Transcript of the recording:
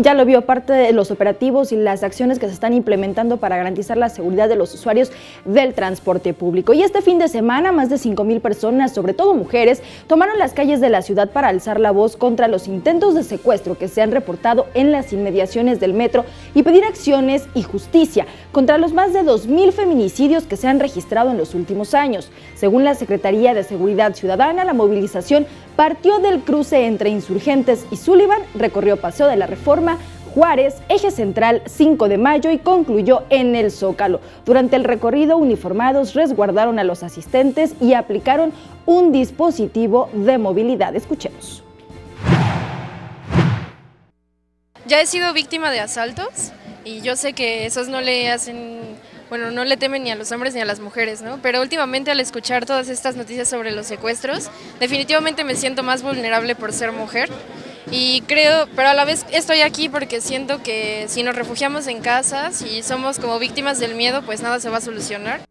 Ya lo vio, parte de los operativos y las acciones que se están implementando para garantizar la seguridad de los usuarios del transporte público. Y este fin de semana, más de 5,000 personas, sobre todo mujeres, tomaron las calles de la ciudad para alzar la voz contra los intentos de secuestro que se han reportado en las inmediaciones del metro y pedir acciones y justicia contra los más de 2,000 feminicidios que se han registrado en los últimos años. Según la Secretaría de Seguridad Ciudadana, la movilización partió del cruce entre Insurgentes y Sullivan, recorrió Paseo de la Reforma, Juárez, Eje Central, 5 de Mayo y concluyó en el Zócalo. Durante el recorrido, uniformados resguardaron a los asistentes y aplicaron un dispositivo de movilidad. Escuchemos. Ya he sido víctima de asaltos y yo sé que esos no le temen ni a los hombres ni a las mujeres, ¿no? Pero últimamente al escuchar todas estas noticias sobre los secuestros, definitivamente me siento más vulnerable por ser mujer. Y creo, pero a la vez estoy aquí porque siento que si nos refugiamos en casa, si somos como víctimas del miedo, pues nada se va a solucionar.